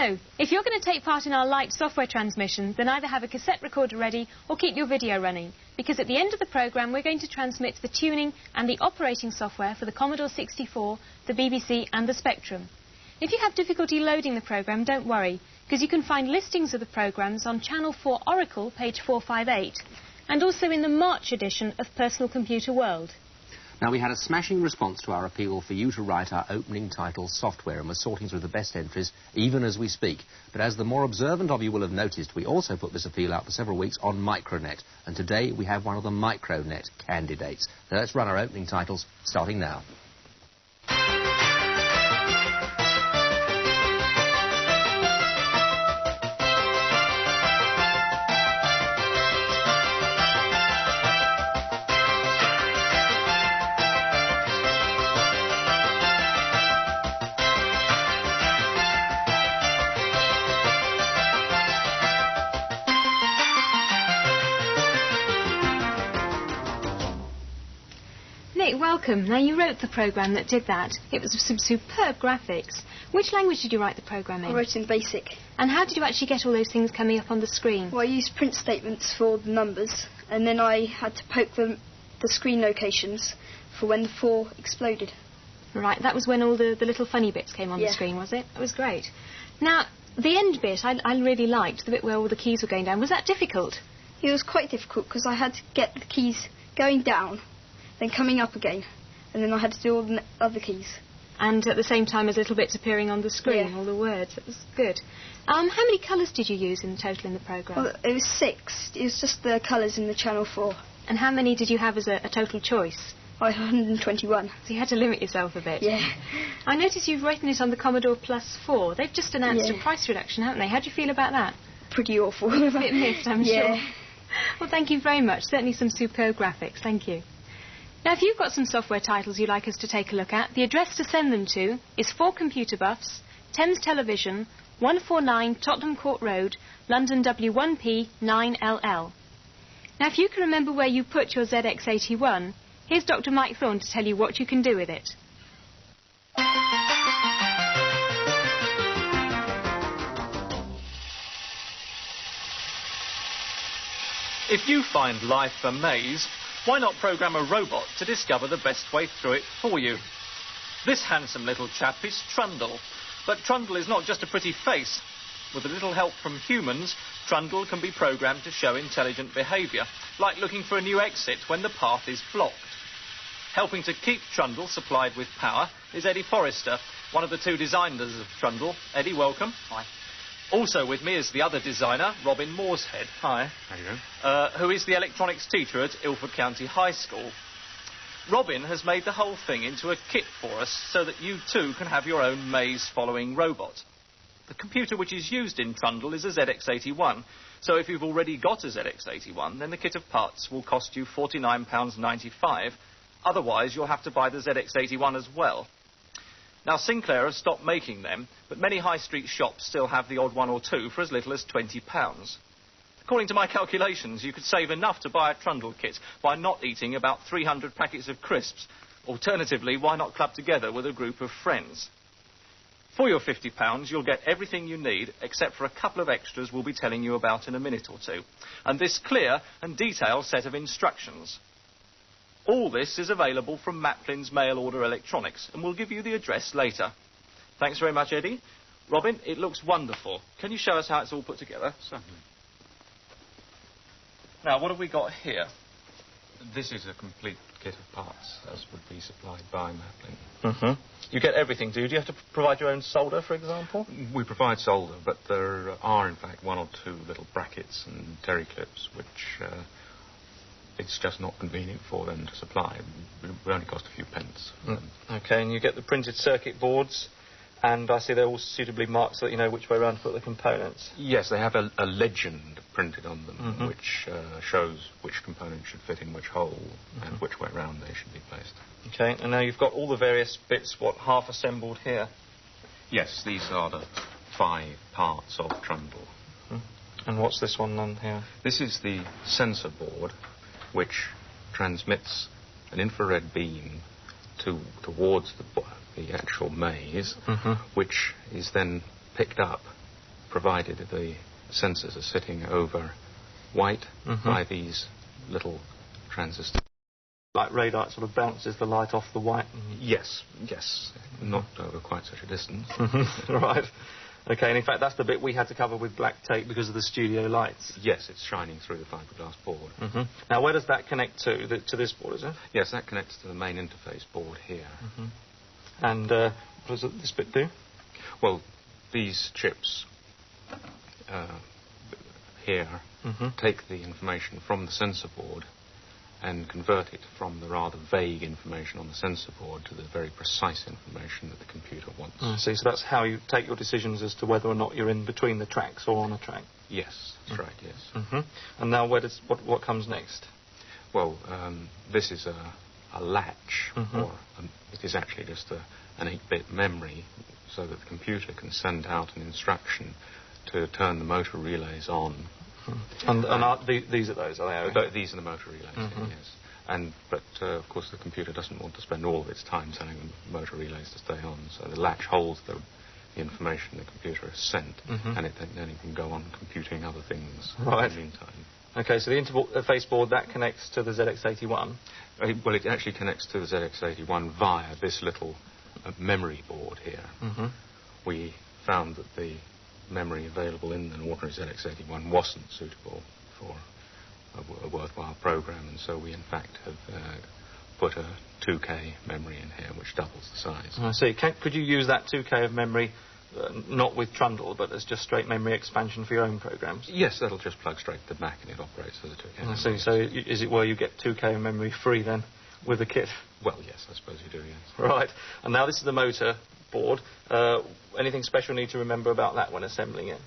So, if you're going to take part in our light software transmission, then either have a cassette recorder ready or keep your video running, because at the end of the programme we're going to transmit the tuning and the operating software for the Commodore 64, the BBC and the Spectrum. If you have difficulty loading the programme, don't worry, because you can find listings of the programmes on Channel 4 Oracle, page 458, and also in the March edition of Personal Computer World. Now, we had a smashing response to our appeal for you to write our opening title software, and we're sorting through the best entries even as we speak. But as the more observant of you will have noticed, we also put this appeal out for several weeks on Micronet, and today we have one of the Micronet candidates. So let's run our opening titles, starting now. Nick, welcome. Now, you wrote the programme that did that. It was some superb graphics. Which language did you write the programme in? I wrote in BASIC. And how did you actually get all those things coming up on the screen? Well, I used print statements for the numbers, and then I had to poke the screen locations for when the 4 exploded. Right, that was when all the little funny bits came on the screen, was it? It was great. Now, the end bit I really liked, the bit where all the keys were going down. Was that difficult? It was quite difficult because I had to get the keys going down, then coming up again, and then I had to do all the other keys. And at the same time as little bits appearing on the screen, all the words. It was good. How many colours did you use in total in the programme? Well, it was 6. It was just the colours in the Channel 4. And how many did you have as a total choice? I had 121. So you had to limit yourself a bit. Yeah. I noticed you've written it on the Commodore Plus 4. They've just announced a price reduction, haven't they? How do you feel about that? Pretty awful. A bit missed, I'm sure. Well, thank you very much. Certainly some superb graphics. Thank you. Now, if you've got some software titles you'd like us to take a look at, the address to send them to is 4 Computer Buffs, Thames Television, 149 Tottenham Court Road, London W1P 9LL. Now, if you can remember where you put your ZX81, here's Dr. Mike Thorne to tell you what you can do with it. If you find life a maze, why not program a robot to discover the best way through it for you? This handsome little chap is Trundle. But Trundle is not just a pretty face. With a little help from humans, Trundle can be programmed to show intelligent behaviour, like looking for a new exit when the path is blocked. Helping to keep Trundle supplied with power is Eddie Forrester, one of the 2 designers of Trundle. Eddie, welcome. Hi. Also with me is the other designer, Robin Morshead. Hi. How do you do? Who is the electronics teacher at Ilford County High School. Robin has made the whole thing into a kit for us so that you too can have your own maze-following robot. The computer which is used in Trundle is a ZX81, so if you've already got a ZX81, then the kit of parts will cost you £49.95. Otherwise, you'll have to buy the ZX81 as well. Now, Sinclair has stopped making them, but many high street shops still have the odd 1 or 2 for as little as £20. According to my calculations, you could save enough to buy a Trundle kit by not eating about 300 packets of crisps. Alternatively, why not club together with a group of friends? For your £50, you'll get everything you need, except for a couple of extras we'll be telling you about in a minute or 2, and this clear and detailed set of instructions. All this is available from Maplin's Mail Order Electronics, and we'll give you the address later. Thanks very much, Eddie. Robin, it looks wonderful. Can you show us how it's all put together? Certainly. Now, what have we got here? This is a complete kit of parts, as would be supplied by Maplin. Mm-hmm. You get everything, do you? Do you have to provide your own solder, for example? We provide solder, but there are, in fact, 1 or 2 little brackets and terry clips, which it's just not convenient for them to supply. We only cost a few pence. OK, and you get the printed circuit boards, and I see they're all suitably marked so that you know which way around to put the components. Yes, they have a legend printed on them, which shows which component should fit in which hole and which way around they should be placed. OK, and now you've got all the various bits, half assembled here? Yes, these are the 5 parts of Trundle. And what's this one on here? This is the sensor board, which transmits an infrared beam towards the actual maze, which is then picked up provided the sensors are sitting over white by these little transistors. Like radar, it sort of bounces the light off the white? Yes, not over quite such a distance. Right. OK, and in fact, that's the bit we had to cover with black tape because of the studio lights. Yes, it's shining through the fiberglass board. Now, where does that connect to? To this board, is it? Yes, that connects to the main interface board here. And what does this bit do? Well, these chips here take the information from the sensor board and convert it from the rather vague information on the sensor board to the very precise information that the computer wants. See, so that's how you take your decisions as to whether or not you're in between the tracks or on a track? Yes, that's right, yes. And now what comes next? Well, this is a latch, or it is actually just an 8-bit memory, so that the computer can send out an instruction to turn the motor relays on. These are those, are they? These are the motor relays, yes. But of course, the computer doesn't want to spend all of its time telling the motor relays to stay on, so the latch holds the information the computer has sent, and then it can go on computing other things in the meantime. OK, so the interface board, that connects to the ZX81? Well, it actually connects to the ZX81 via this little memory board here. We found that the memory available in an ordinary ZX81 wasn't suitable for a worthwhile program, and so we in fact have put a 2K memory in here, which doubles the size. I see. Could you use that 2K of memory, not with Trundle, but as just straight memory expansion for your own programs? Yes, that'll just plug straight to the Mac and it operates as a 2K. I see. So is it where you get 2K of memory free then, with the kit? Well, yes, I suppose you do, yes. Right. And now this is the motor board. Anything special need to remember about that when assembling it?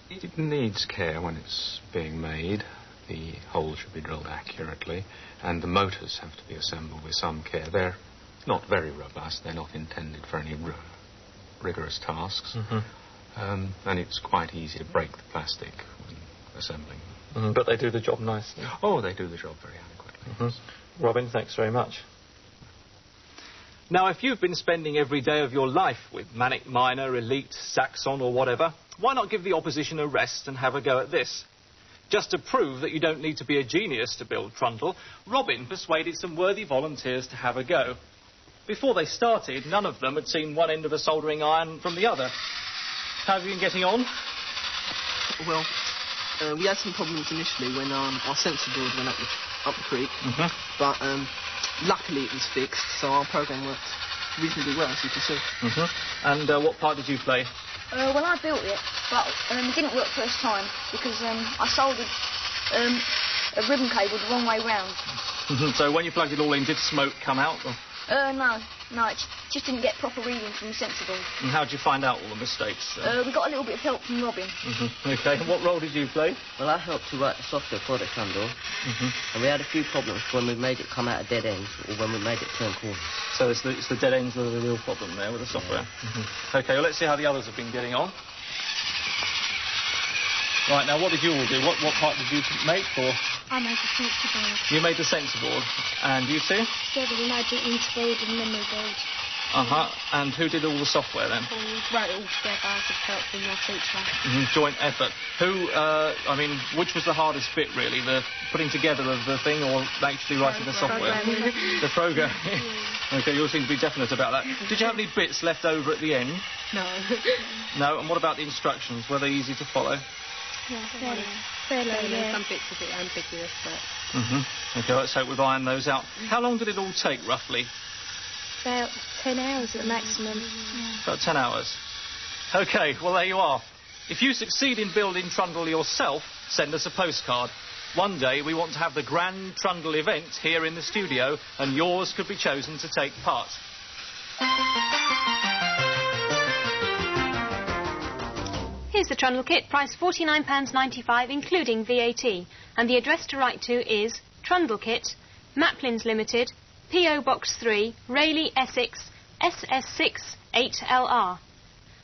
It needs care when it's being made. The holes should be drilled accurately, and the motors have to be assembled with some care. They're not very robust. They're not intended for any rigorous tasks. And it's quite easy to break the plastic when assembling them. But they do the job nicely. Oh, they do the job very adequately. Robin, thanks very much. Now, if you've been spending every day of your life with Manic Miner, Elite, Saxon or whatever, why not give the opposition a rest and have a go at this? Just to prove that you don't need to be a genius to build Trundle, Robin persuaded some worthy volunteers to have a go. Before they started, none of them had seen one end of a soldering iron from the other. How have you been getting on? Well, we had some problems initially when our sensor board went up the creek, but luckily it was fixed, so our program worked reasonably well, as you can see. And what part did you play? Well, I built it, but it didn't work first time because I soldered a ribbon cable the wrong way round. So when you plugged it all in, did smoke come out? Or? No, it just didn't get proper reading from the sensor board. And how did you find out all the mistakes? We got a little bit of help from Robin. OK, and what role did you play? Well, I helped to write the software for the Trundle, and we had a few problems when we made it come out of dead ends or when we made it turn corners. So it's the dead ends that are the real problem there with the software. OK, well, let's see how the others have been getting on. Right, now, what did you all do? What part did you make, or...? I made the sensor board. You made the sensor board. And you two? Together we made the integrated memory board. And who did all the software, then? We wrote it all together with help from your teacher. Joint effort. Which was the hardest bit, really? The putting together of the thing or actually writing the software? The program. OK, you all seem to be definite about that. Did you have any bits left over at the end? No. No? And what about the instructions? Were they easy to follow? Yeah, fairly. Some bits a bit ambiguous, but... OK, let's hope we've ironed those out. How long did it all take, roughly? About 10 hours at the maximum. About 10 hours. OK, well, there you are. If you succeed in building Trundle yourself, send us a postcard. One day we want to have the grand Trundle event here in the studio, and yours could be chosen to take part. Here's the Trundle kit, priced £49.95, including VAT. And the address to write to is Trundle Kit, Maplins Limited, P.O. Box 3, Rayleigh, Essex, SS6 8LR.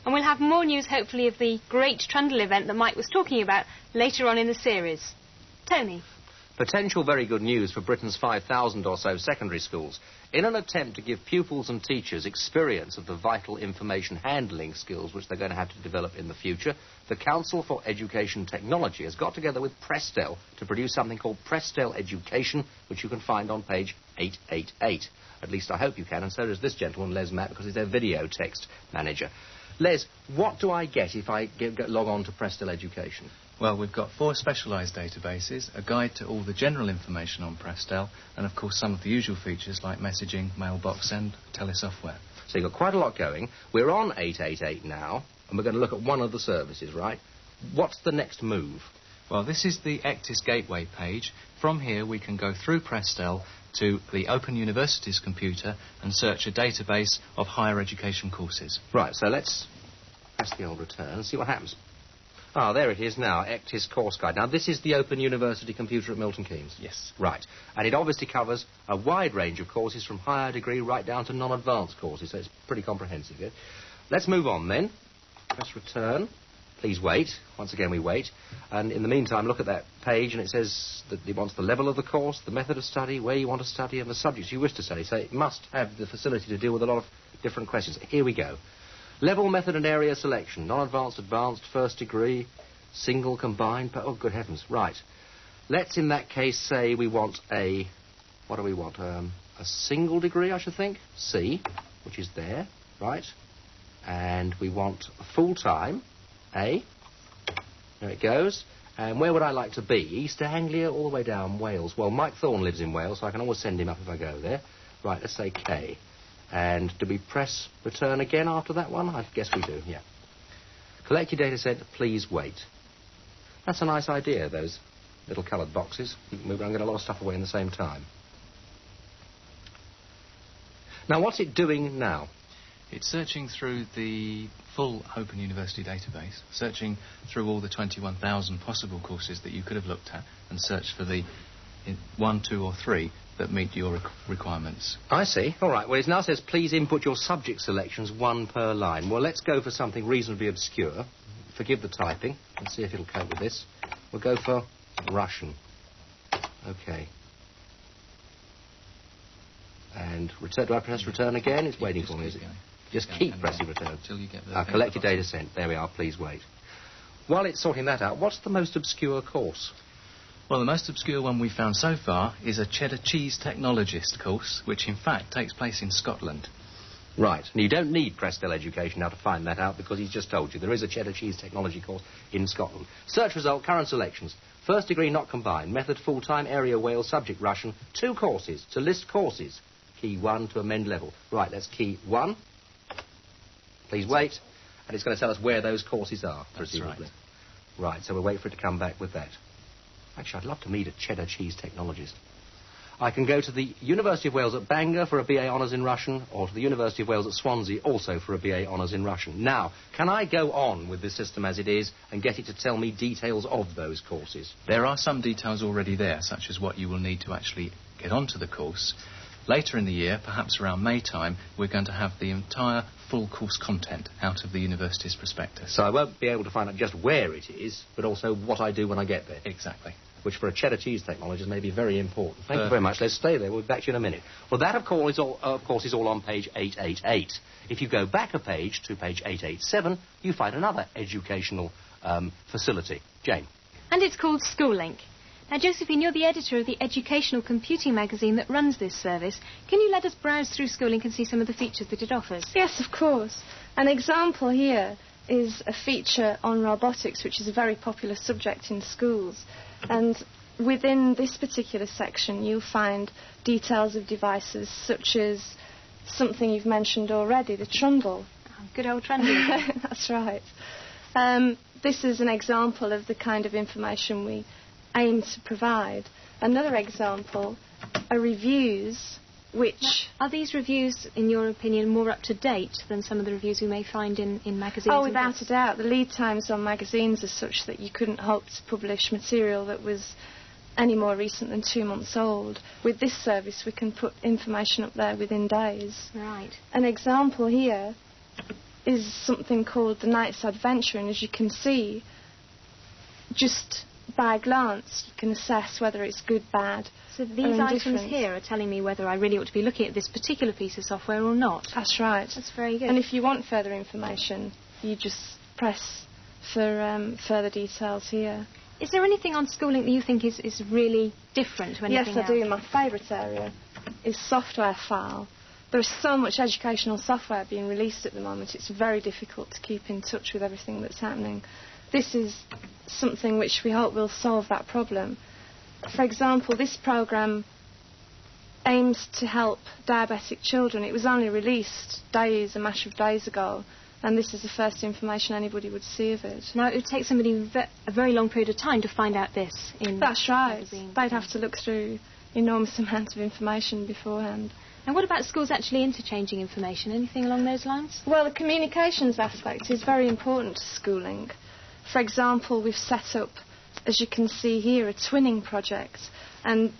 And we'll have more news, hopefully, of the great Trundle event that Mike was talking about later on in the series. Tony? Potential very good news for Britain's 5,000 or so secondary schools. In an attempt to give pupils and teachers experience of the vital information handling skills which they're going to have to develop in the future, the Council for Education Technology has got together with Prestel to produce something called Prestel Education, which you can find on page 888. At least I hope you can, and so does this gentleman, Les Matt, because he's their video text manager. Les, what do I get if I log on to Prestel Education? Well, we've got 4 specialised databases, a guide to all the general information on Prestel, and of course some of the usual features like messaging, mailbox and telesoftware. So you've got quite a lot going. We're on 888 now, and we're going to look at one of the services, right? What's the next move? Well, this is the ECTIS Gateway page. From here we can go through Prestel to the Open University's computer and search a database of higher education courses. Right, so let's press the old return and see what happens. Ah, there it is now, ECTIS Course Guide. Now, this is the Open University computer at Milton Keynes? Yes. Right. And it obviously covers a wide range of courses from higher degree right down to non-advanced courses, so it's pretty comprehensive. Yeah? Let's move on then. Press return. Please wait. Once again, we wait. And in the meantime, look at that page, and it says that it wants the level of the course, the method of study, where you want to study, and the subjects you wish to study. So it must have the facility to deal with a lot of different questions. Here we go. Level, method and area selection. Non-advanced, advanced, first degree, single, combined. Oh, good heavens. Right. Let's, in that case, say we want a... What do we want? A single degree, I should think. C, which is there. Right. And we want full-time. A. There it goes. And where would I like to be? East Anglia all the way down Wales. Well, Mike Thorne lives in Wales, so I can always send him up if I go there. Right, let's say K. And do we press return again after that one? I guess we do, yeah. Collect your data set, please wait. That's a nice idea, those little coloured boxes. You can move around and get a lot of stuff away in the same time. Now, what's it doing now? It's searching through the full Open University database, searching through all the 21,000 possible courses that you could have looked at, and search for the 1, 2 or 3 that meet your requirements. I see. All right. Well, it now says, please input your subject selections 1 per line. Well, let's go for something reasonably obscure. Forgive the typing. Let's see if it'll cope with this. We'll go for Russian. OK. And return. Do I press return again? It's waiting for me, is it? Just keep pressing return. Until you get the collect your data sent. There we are. Please wait. While it's sorting that out, what's the most obscure course? Well, the most obscure one we've found so far is a cheddar cheese technologist course, which in fact takes place in Scotland. Right. And you don't need Prestel Education now to find that out, because he's just told you there is a cheddar cheese technology course in Scotland. Search result, current selections. First degree not combined. Method full-time, area Wales, subject Russian. 2 courses. To list courses. Key 1 to amend level. Right, let's key 1. Please wait. And it's going to tell us where those courses are, presumably. Right, so we'll wait for it to come back with that. Actually, I'd love to meet a cheddar cheese technologist. I can go to the University of Wales at Bangor for a BA Honours in Russian, or to the University of Wales at Swansea also for a BA Honours in Russian. Now, can I go on with this system as it is and get it to tell me details of those courses? There are some details already there, such as what you will need to actually get onto the course. Later in the year, perhaps around May time, we're going to have the entire full course content out of the university's prospectus. So I won't be able to find out just where it is, but also what I do when I get there. Exactly. Which for a cheddar cheese technologist may be very important. Thank you very much. Let's stay there. We'll be back to you in a minute. Well, that, of course, is all on page 888. If you go back a page to page 887, you find another educational facility. Jane. And it's called SchoolLink. Now, Josephine, you're the editor of the educational computing magazine that runs this service. Can you let us browse through SchoolLink and see some of the features that it offers? Yes, of course. An example here is a feature on robotics, which is a very popular subject in schools. And within this particular section, you'll find details of devices such as something you've mentioned already, the trundle. Oh, good old trundle. That's right. This is an example of the kind of information we aim to provide. Another example are reviews, which... Now, are these reviews, in your opinion, more up-to-date than some of the reviews we may find in magazines? Oh, without a doubt. The lead times on magazines are such that you couldn't hope to publish material that was any more recent than 2 months old. With this service, we can put information up there within days. Right. An example here is something called the Knight's Adventure, and as you can see, just by a glance you can assess whether it's good, bad. So these items here are telling me whether I really ought to be looking at this particular piece of software or not. That's right. That's very good. And if you want further information, you just press for further details here. Is there anything on Schooling that you think is really different to anything Yes, I do. My favourite area is software file. There is so much educational software being released at the moment, it's very difficult to keep in touch with everything that's happening. This is something which we hope will solve that problem. For example, this programme aims to help diabetic children. It was only released a matter of days ago, and this is the first information anybody would see of it. Now, it would take somebody a very long period of time to find out this in That's right. magazine. They'd have to look through enormous amounts of information beforehand. And what about schools actually interchanging information? Anything along those lines? Well, the communications aspect is very important to schooling. For example, we've set up, as you can see here, a twinning project, and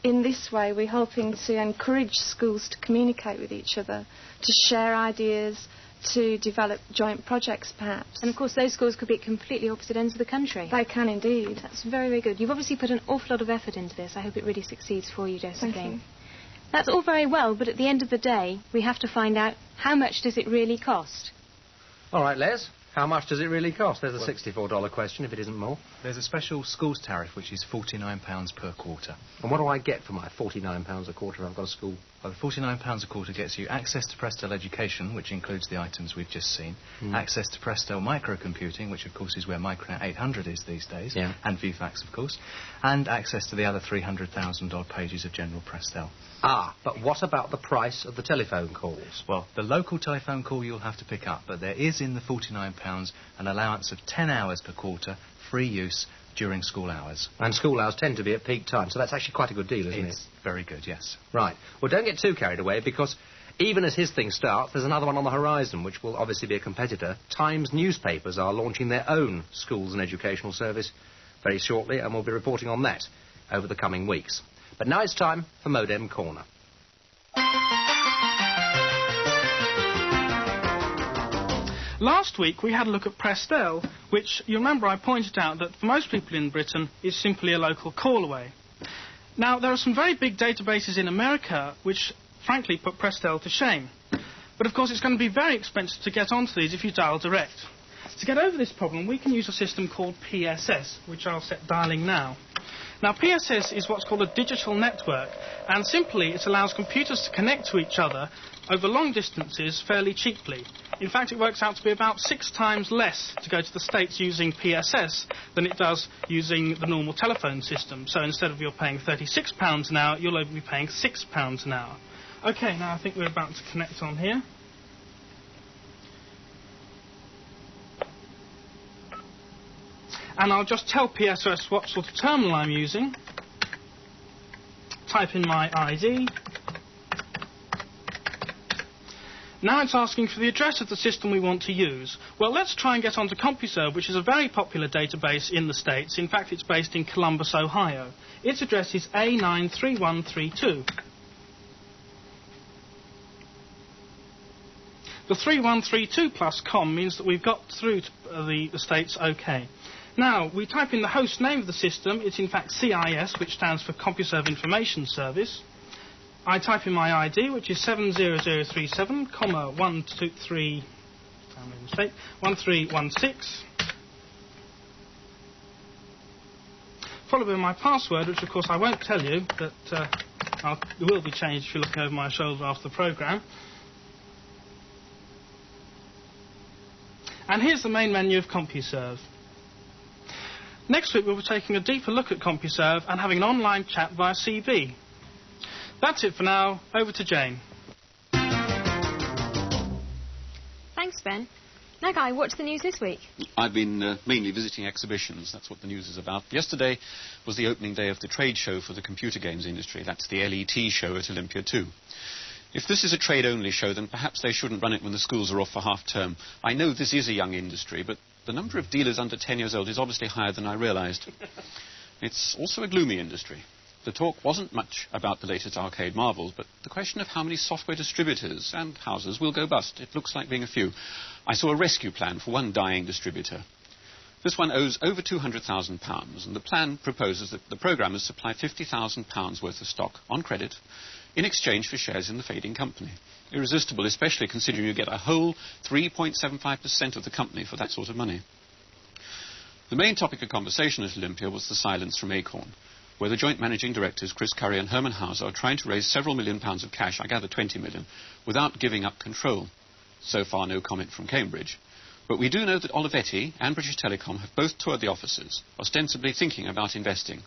in this way we're hoping to encourage schools to communicate with each other, to share ideas, to develop joint projects perhaps. And of course those schools could be at completely opposite ends of the country. They can indeed. That's very, very good. You've obviously put an awful lot of effort into this. I hope it really succeeds for you, Josephine. Thank you. That's all very well, but at the end of the day we have to find out how much does it really cost. All right, Les. How much does it really cost? There's a $64 question, if it isn't more. There's a special schools tariff, which is £49 per quarter. And what do I get for my £49 a quarter if I've got a school? Well, the £49 a quarter gets you access to Prestel Education, which includes the items we've just seen, access to Prestel Microcomputing, which of course is where Micronet 800 is these days, and VFAX, of course, and access to the other 300,000 odd pages of general Prestel. Ah, but what about the price of the telephone calls? Well, the local telephone call you'll have to pick up, but there is in the £49 an allowance of 10 hours per quarter, free use during school hours. And school hours tend to be at peak time, so that's actually quite a good deal, isn't it? It's very good, yes. Right. Well, don't get too carried away, because even as his thing starts, there's another one on the horizon, which will obviously be a competitor. Times newspapers are launching their own schools and educational service very shortly, and we'll be reporting on that over the coming weeks. But now it's time for Modem Corner. Last week we had a look at Prestel, which you remember I pointed out that for most people in Britain is simply a local call away. Now there are some very big databases in America which frankly put Prestel to shame. But of course it's going to be very expensive to get onto these if you dial direct. To get over this problem we can use a system called PSS, which I'll set dialing now. Now, PSS is what's called a digital network, and simply it allows computers to connect to each other over long distances fairly cheaply. In fact, it works out to be about 6 times less to go to the States using PSS than it does using the normal telephone system. So instead of you're paying £36 an hour, you'll only be paying £6 an hour. OK, now I think we're about to connect on here. And I'll just tell PSS what sort of terminal I'm using. Type in my ID. Now it's asking for the address of the system we want to use. Well, let's try and get onto CompuServe, which is a very popular database in the States. In fact, it's based in Columbus, Ohio. Its address is A93132. The 3132 plus com means that we've got through to the States OK. Now, we type in the host name of the system. It's in fact CIS, which stands for CompuServe Information Service. I type in my ID, which is 70037, 123, 1316, followed by my password, which of course I won't tell you, but it will be changed if you're looking over my shoulder after the programme. And here's the main menu of CompuServe. Next week we'll be taking a deeper look at CompuServe and having an online chat via CB. That's it for now. Over to Jane. Thanks, Ben. Now, Guy, what's the news this week? I've been mainly visiting exhibitions. That's what the news is about. Yesterday was the opening day of the trade show for the computer games industry. That's the LET show at Olympia 2. If this is a trade-only show, then perhaps they shouldn't run it when the schools are off for half-term. I know this is a young industry, but the number of dealers under 10 years old is obviously higher than I realised. It's also a gloomy industry. The talk wasn't much about the latest arcade marvels, but the question of how many software distributors and houses will go bust. It looks like being a few. I saw a rescue plan for one dying distributor. This one owes over £200,000, and the plan proposes that the programmers supply £50,000 worth of stock on credit in exchange for shares in the fading company. Irresistible, especially considering you get a whole 3.75% of the company for that sort of money. The main topic of conversation at Olympia was the silence from Acorn, where the joint managing directors, Chris Curry and Herman Hauser, are trying to raise several £1 million of cash, I gather 20 million, without giving up control. So far, no comment from Cambridge. But we do know that Olivetti and British Telecom have both toured the offices, ostensibly thinking about investing.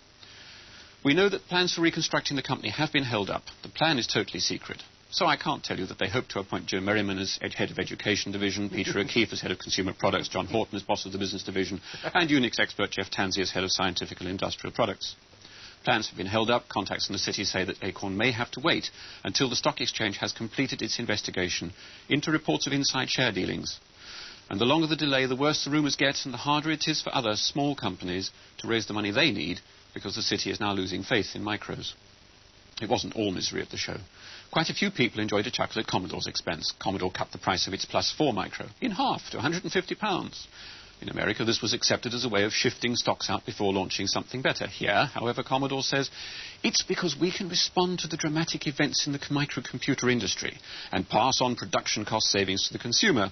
We know that plans for reconstructing the company have been held up. The plan is totally secret. So I can't tell you that they hope to appoint Joe Merriman as head of Education Division, Peter O'Keefe as head of Consumer Products, John Horton as boss of the Business Division, and Unix expert Jeff Tansey as head of Scientific and Industrial Products. Plans have been held up. Contacts in the city say that Acorn may have to wait until the stock exchange has completed its investigation into reports of inside share dealings. And the longer the delay, the worse the rumours get, and the harder it is for other small companies to raise the money they need, because the city is now losing faith in micros. It wasn't all misery at the show. Quite a few people enjoyed a chuckle at Commodore's expense. Commodore cut the price of its Plus 4 micro in half to £150. In America, this was accepted as a way of shifting stocks out before launching something better. Here, however, Commodore says, it's because we can respond to the dramatic events in the microcomputer industry and pass on production cost savings to the consumer.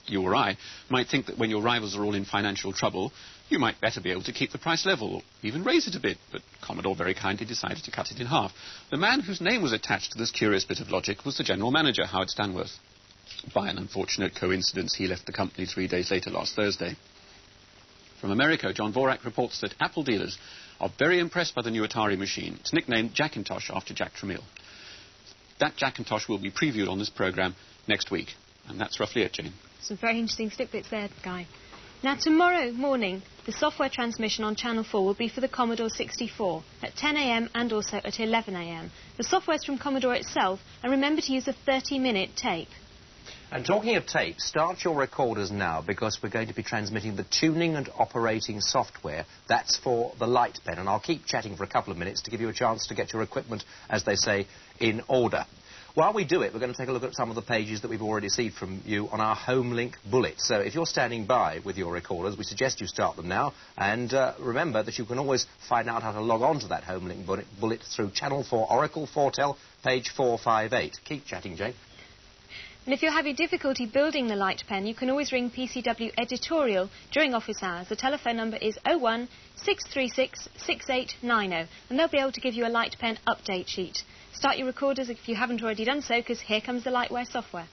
You or I might think that when your rivals are all in financial trouble, you might better be able to keep the price level or even raise it a bit, but Commodore very kindly decided to cut it in half. The man whose name was attached to this curious bit of logic was the general manager, Howard Stanworth. By an unfortunate coincidence, he left the company 3 days later last Thursday. From America, John Vorak reports that Apple dealers are very impressed by the new Atari machine. It's nicknamed Jackintosh after Jack Tramiel. That Jackintosh will be previewed on this programme next week. And that's roughly it, Jane. Some very interesting snippets there, Guy. Now, tomorrow morning, the software transmission on Channel 4 will be for the Commodore 64 at 10 a.m. and also at 11 a.m. The software's from Commodore itself, and remember to use a 30-minute tape. And talking of tape, start your recorders now, because we're going to be transmitting the tuning and operating software. That's for the light pen, and I'll keep chatting for a couple of minutes to give you a chance to get your equipment, as they say, in order. While we do it, we're going to take a look at some of the pages that we've already received from you on our HomeLink bullet. So if you're standing by with your recorders, we suggest you start them now. And remember that you can always find out how to log on to that HomeLink bullet through Channel 4 Oracle Fortel, page 458. Keep chatting, Jane. And if you're having difficulty building the light pen, you can always ring PCW Editorial during office hours. The telephone number is 01 636 6890, and they'll be able to give you a light pen update sheet. Start your recorders if you haven't already done so, because here comes the Lightwire software.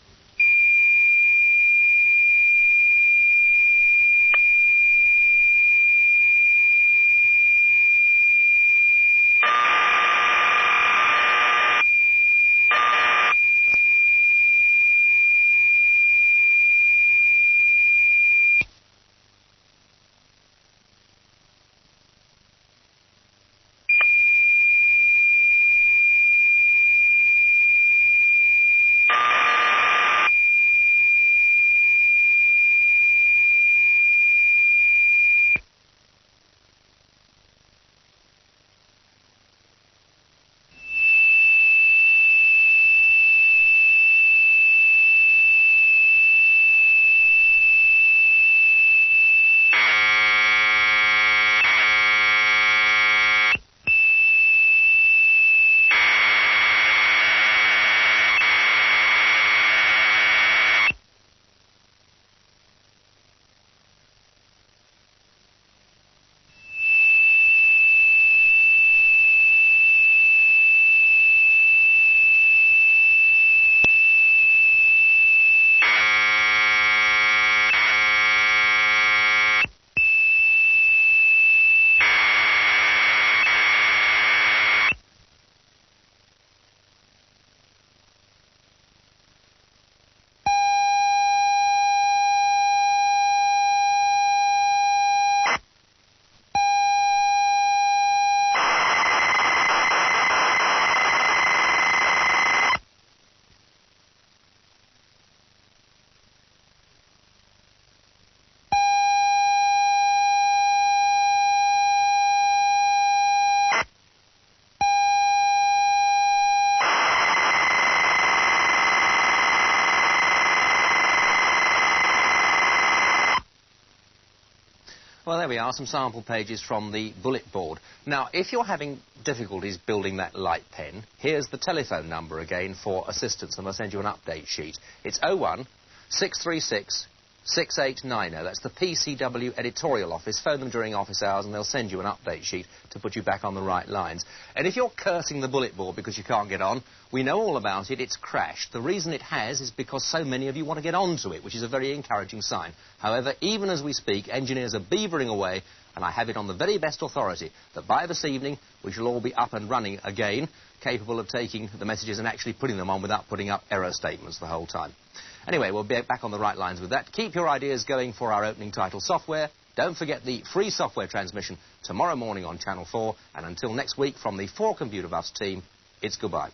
Well, there we are, some sample pages from the bullet board. Now, if you're having difficulties building that light pen, here's the telephone number again for assistance, and I'll send you an update sheet. It's 01 636 6890. That's the PCW editorial office. Phone them during office hours and they'll send you an update sheet to put you back on the right lines. And if you're cursing the bullet board because you can't get on, we know all about it. It's crashed. The reason it has is because so many of you want to get onto it, which is a very encouraging sign. However, even as we speak, engineers are beavering away, and I have it on the very best authority that by this evening we shall all be up and running again, capable of taking the messages and actually putting them on without putting up error statements the whole time. Anyway, we'll be back on the right lines with that. Keep your ideas going for our opening title software. Don't forget the free software transmission tomorrow morning on Channel 4. And until next week, from the 4 Computer Buffs team, it's goodbye.